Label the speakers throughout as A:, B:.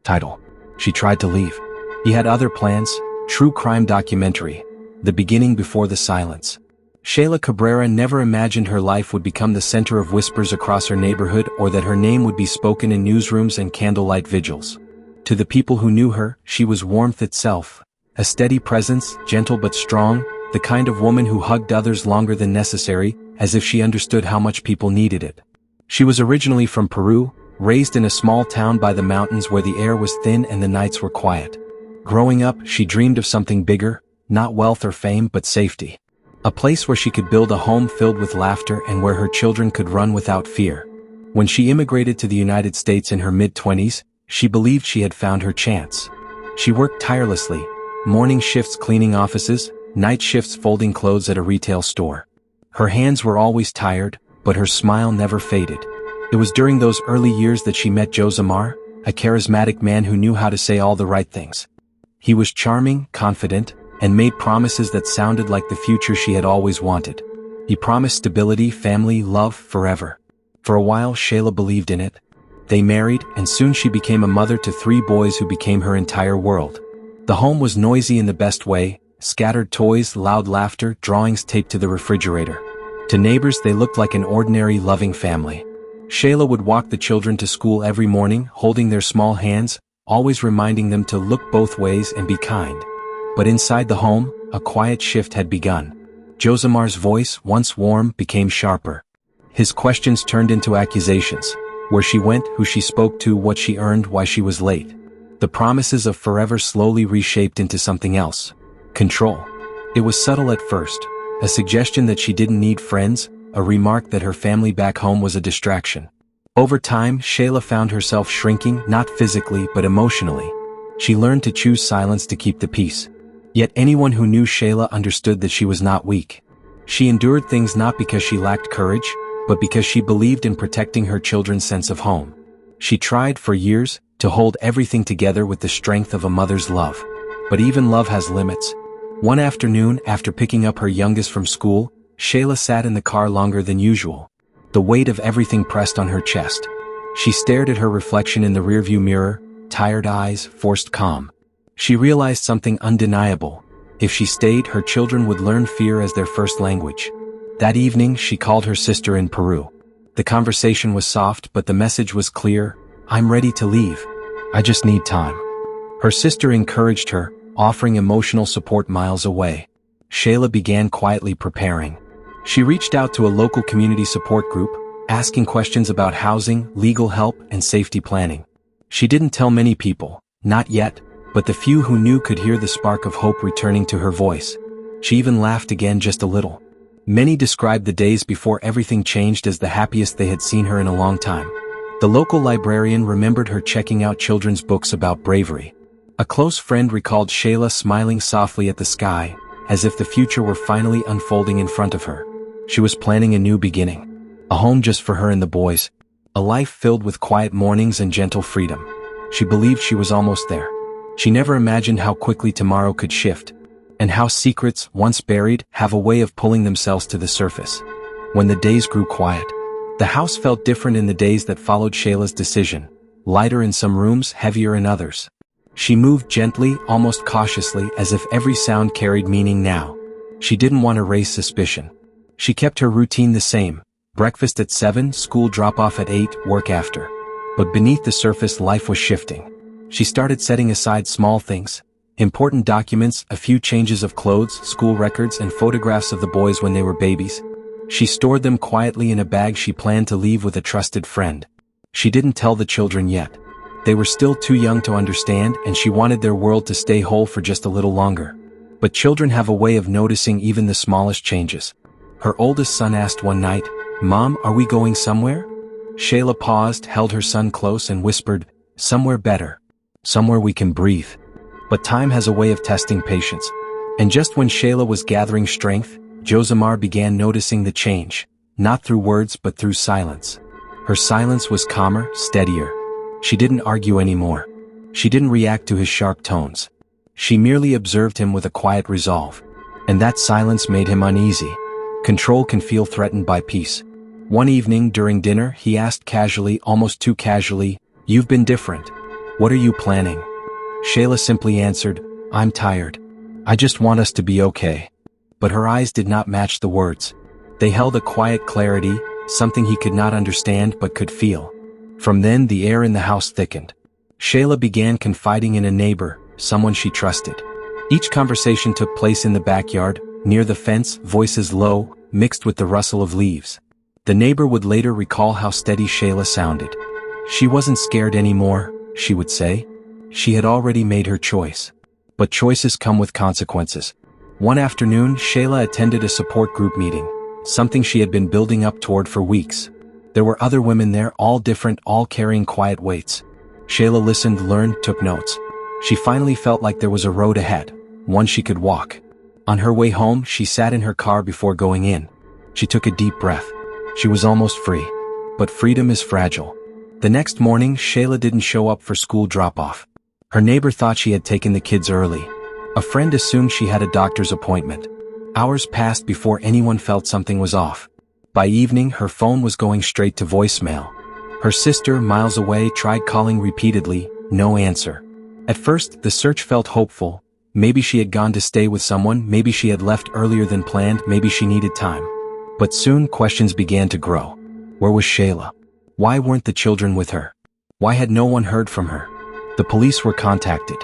A: Title: She Tried to Leave. He had other plans. True Crime Documentary. The Beginning Before the Silence. Shayla Cabrera never imagined her life would become the center of whispers across her neighborhood, or that her name would be spoken in newsrooms and candlelight vigils. To the people who knew her, she was warmth itself. A steady presence, gentle but strong, the kind of woman who hugged others longer than necessary, as if she understood how much people needed it. She was originally from Peru, raised in a small town by the mountains where the air was thin and the nights were quiet. Growing up, she dreamed of something bigger, not wealth or fame but safety. A place where she could build a home filled with laughter and where her children could run without fear. When she immigrated to the United States in her mid-20s, she believed she had found her chance. She worked tirelessly, morning shifts cleaning offices, night shifts folding clothes at a retail store. Her hands were always tired, but her smile never faded. It was during those early years that she met Josamar, a charismatic man who knew how to say all the right things. He was charming, confident, and made promises that sounded like the future she had always wanted. He promised stability, family, love, forever. For a while, Shayla believed in it. They married, and soon she became a mother to 3 boys who became her entire world. The home was noisy in the best way, scattered toys, loud laughter, drawings taped to the refrigerator. To neighbors, they looked like an ordinary, loving family. Shayla would walk the children to school every morning, holding their small hands, always reminding them to look both ways and be kind. But inside the home, a quiet shift had begun. Josamar's voice, once warm, became sharper. His questions turned into accusations. Where she went, who she spoke to, what she earned, why she was late. The promises of forever slowly reshaped into something else. Control. It was subtle at first, a suggestion that she didn't need friends, a remark that her family back home was a distraction. Over time, Shayla found herself shrinking, not physically but emotionally. She learned to choose silence to keep the peace. Yet anyone who knew Shayla understood that she was not weak. She endured things not because she lacked courage, but because she believed in protecting her children's sense of home. She tried for years to hold everything together with the strength of a mother's love. But even love has limits. One afternoon, after picking up her youngest from school, Shayla sat in the car longer than usual. The weight of everything pressed on her chest. She stared at her reflection in the rearview mirror, tired eyes, forced calm. She realized something undeniable. If she stayed, her children would learn fear as their first language. That evening, she called her sister in Peru. The conversation was soft, but the message was clear. I'm ready to leave. I just need time. Her sister encouraged her, offering emotional support miles away. Shayla began quietly preparing. She reached out to a local community support group, asking questions about housing, legal help, and safety planning. She didn't tell many people, not yet, but the few who knew could hear the spark of hope returning to her voice. She even laughed again just a little. Many described the days before everything changed as the happiest they had seen her in a long time. The local librarian remembered her checking out children's books about bravery. A close friend recalled Shayla smiling softly at the sky, as if the future were finally unfolding in front of her. She was planning a new beginning. A home just for her and the boys. A life filled with quiet mornings and gentle freedom. She believed she was almost there. She never imagined how quickly tomorrow could shift, and how secrets, once buried, have a way of pulling themselves to the surface. When the days grew quiet, the house felt different in the days that followed Shayla's decision, lighter in some rooms, heavier in others. She moved gently, almost cautiously, as if every sound carried meaning now. She didn't want to raise suspicion. She kept her routine the same: breakfast at 7, school drop-off at 8, work after. But beneath the surface, life was shifting. She started setting aside small things, important documents, a few changes of clothes, school records, and photographs of the boys when they were babies. She stored them quietly in a bag she planned to leave with a trusted friend. She didn't tell the children yet. They were still too young to understand, and she wanted their world to stay whole for just a little longer. But children have a way of noticing even the smallest changes. Her oldest son asked one night, "Mom, are we going somewhere?" Shayla paused, held her son close, and whispered, "Somewhere better. Somewhere we can breathe." But time has a way of testing patience. And just when Shayla was gathering strength, Josamar began noticing the change, not through words but through silence. Her silence was calmer, steadier. She didn't argue anymore. She didn't react to his sharp tones. She merely observed him with a quiet resolve. And that silence made him uneasy. Control can feel threatened by peace. One evening during dinner, he asked casually, almost too casually, "You've been different." "What are you planning?" Shayla simply answered, "I'm tired. I just want us to be okay." But her eyes did not match the words. They held a quiet clarity, something he could not understand but could feel. From then the air in the house thickened. Shayla began confiding in a neighbor, someone she trusted. Each conversation took place in the backyard, near the fence, voices low, mixed with the rustle of leaves. The neighbor would later recall how steady Shayla sounded. She wasn't scared anymore, she would say. She had already made her choice. But choices come with consequences. One afternoon, Shayla attended a support group meeting, something she had been building up toward for weeks. There were other women there, all different, all carrying quiet weights. Shayla listened, learned, took notes. She finally felt like there was a road ahead, one she could walk. On her way home, she sat in her car before going in. She took a deep breath. She was almost free. But freedom is fragile. The next morning, Shayla didn't show up for school drop-off. Her neighbor thought she had taken the kids early. A friend assumed she had a doctor's appointment. Hours passed before anyone felt something was off. By evening, her phone was going straight to voicemail. Her sister, miles away, tried calling repeatedly, no answer. At first, the search felt hopeful. Maybe she had gone to stay with someone, maybe she had left earlier than planned, maybe she needed time. But soon, questions began to grow. Where was Shayla? Why weren't the children with her? Why had no one heard from her? The police were contacted.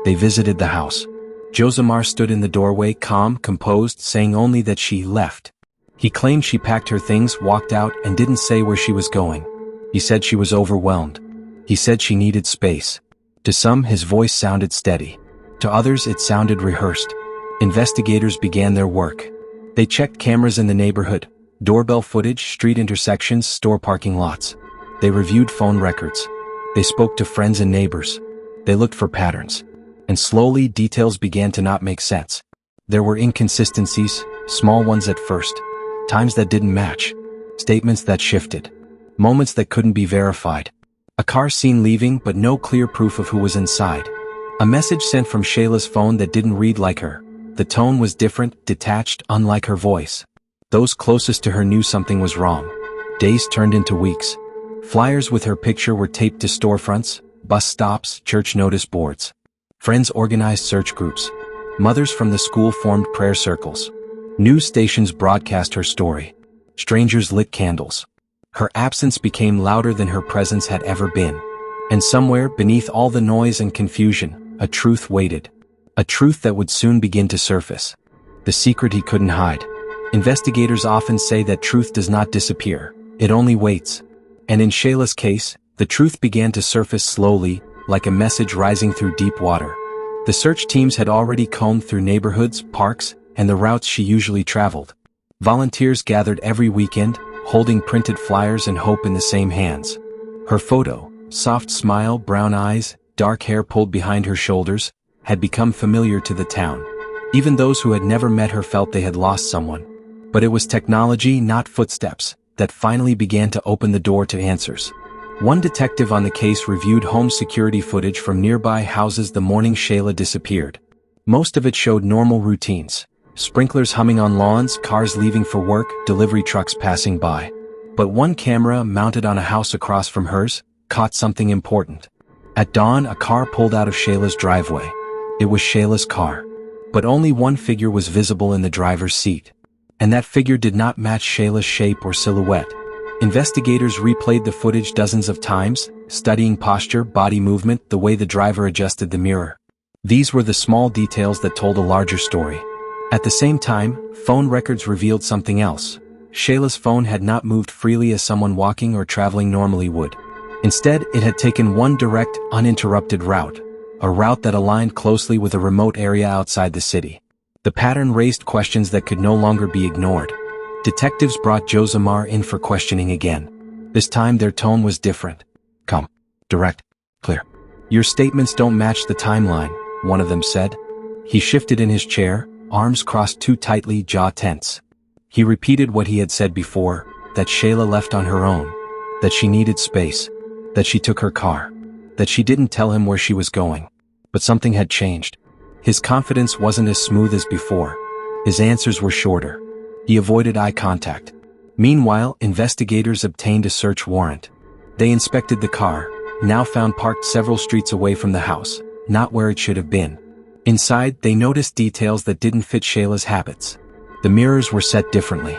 A: They visited the house. Josimar stood in the doorway, calm, composed, saying only that she left. He claimed she packed her things, walked out, and didn't say where she was going. He said she was overwhelmed. He said she needed space. To some, his voice sounded steady. To others, it sounded rehearsed. Investigators began their work. They checked cameras in the neighborhood, doorbell footage, street intersections, store parking lots. They reviewed phone records. They spoke to friends and neighbors. They looked for patterns. And slowly, details began to not make sense. There were inconsistencies, small ones at first, times that didn't match, statements that shifted, moments that couldn't be verified. A car seen leaving but no clear proof of who was inside. A message sent from Shayla's phone that didn't read like her. The tone was different, detached, unlike her voice. Those closest to her knew something was wrong. Days turned into weeks. Flyers with her picture were taped to storefronts, bus stops, church notice boards. Friends organized search groups. Mothers from the school formed prayer circles. News stations broadcast her story. Strangers lit candles. Her absence became louder than her presence had ever been. And somewhere, beneath all the noise and confusion, a truth waited. A truth that would soon begin to surface. The secret he couldn't hide. Investigators often say that truth does not disappear, it only waits. And in Shayla's case, the truth began to surface slowly, like a message rising through deep water. The search teams had already combed through neighborhoods, parks, and the routes she usually traveled. Volunteers gathered every weekend, holding printed flyers and hope in the same hands. Her photo, soft smile, brown eyes, dark hair pulled behind her shoulders, had become familiar to the town. Even those who had never met her felt they had lost someone. But it was technology, not footsteps, that finally began to open the door to answers. One detective on the case reviewed home security footage from nearby houses the morning Shayla disappeared. Most of it showed normal routines. Sprinklers humming on lawns, cars leaving for work, delivery trucks passing by. But one camera, mounted on a house across from hers, caught something important. At dawn, a car pulled out of Shayla's driveway. It was Shayla's car. But only one figure was visible in the driver's seat. And that figure did not match Shayla's shape or silhouette. Investigators replayed the footage dozens of times, studying posture, body movement, the way the driver adjusted the mirror. These were the small details that told a larger story. At the same time, phone records revealed something else. Shayla's phone had not moved freely as someone walking or traveling normally would. Instead, it had taken one direct, uninterrupted route. A route that aligned closely with a remote area outside the city. The pattern raised questions that could no longer be ignored. Detectives brought Josimar in for questioning again. This time their tone was different. Calm, direct, clear. Your statements don't match the timeline, one of them said. He shifted in his chair, arms crossed too tightly, jaw tense. He repeated what he had said before, that Shayla left on her own, that she needed space, that she took her car, that she didn't tell him where she was going. But something had changed. His confidence wasn't as smooth as before. His answers were shorter. He avoided eye contact. Meanwhile, investigators obtained a search warrant. They inspected the car, now found parked several streets away from the house, not where it should have been. Inside, they noticed details that didn't fit Shayla's habits. The mirrors were set differently.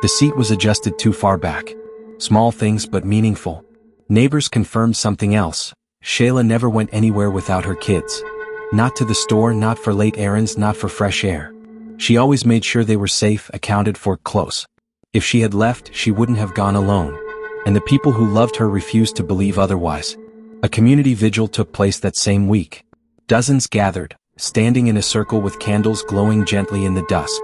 A: The seat was adjusted too far back. Small things but meaningful. Neighbors confirmed something else. Shayla never went anywhere without her kids. Not to the store, not for late errands, not for fresh air. She always made sure they were safe, accounted for, close. If she had left, she wouldn't have gone alone. And the people who loved her refused to believe otherwise. A community vigil took place that same week. Dozens gathered, standing in a circle with candles glowing gently in the dusk.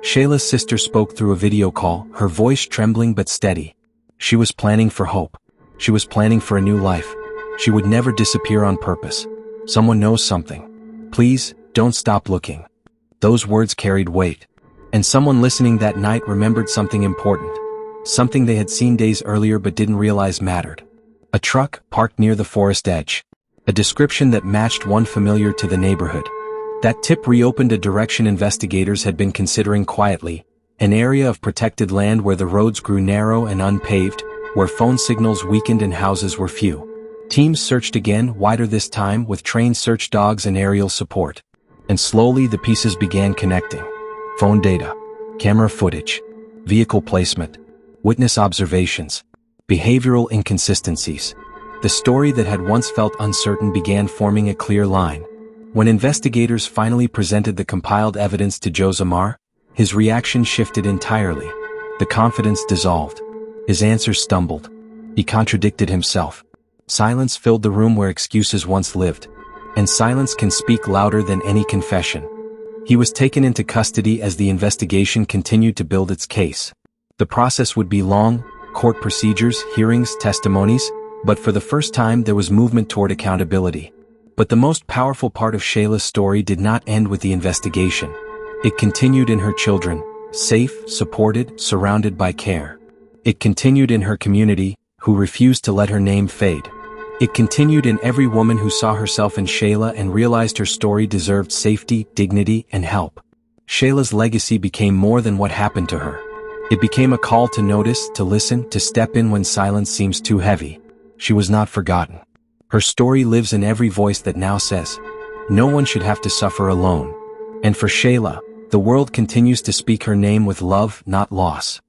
A: Shayla's sister spoke through a video call, her voice trembling but steady. She was planning for hope. She was planning for a new life. She would never disappear on purpose. Someone knows something. Please, don't stop looking. Those words carried weight. And someone listening that night remembered something important. Something they had seen days earlier but didn't realize mattered. A truck parked near the forest edge. A description that matched one familiar to the neighborhood. That tip reopened a direction investigators had been considering quietly, an area of protected land where the roads grew narrow and unpaved, where phone signals weakened and houses were few. Teams searched again, wider this time, with trained search dogs and aerial support. And slowly the pieces began connecting. Phone data, camera footage, vehicle placement, witness observations, behavioral inconsistencies. The story that had once felt uncertain began forming a clear line. When investigators finally presented the compiled evidence to Joe Zamar, his reaction shifted entirely. The confidence dissolved. His answers stumbled. He contradicted himself. Silence filled the room where excuses once lived. And silence can speak louder than any confession. He was taken into custody as the investigation continued to build its case. The process would be long, court procedures, hearings, testimonies, but for the first time there was movement toward accountability. But the most powerful part of Shayla's story did not end with the investigation. It continued in her children, safe, supported, surrounded by care. It continued in her community, who refused to let her name fade. It continued in every woman who saw herself in Shayla and realized her story deserved safety, dignity, and help. Shayla's legacy became more than what happened to her. It became a call to notice, to listen, to step in when silence seems too heavy. She was not forgotten. Her story lives in every voice that now says, no one should have to suffer alone. And for Shayla, the world continues to speak her name with love, not loss.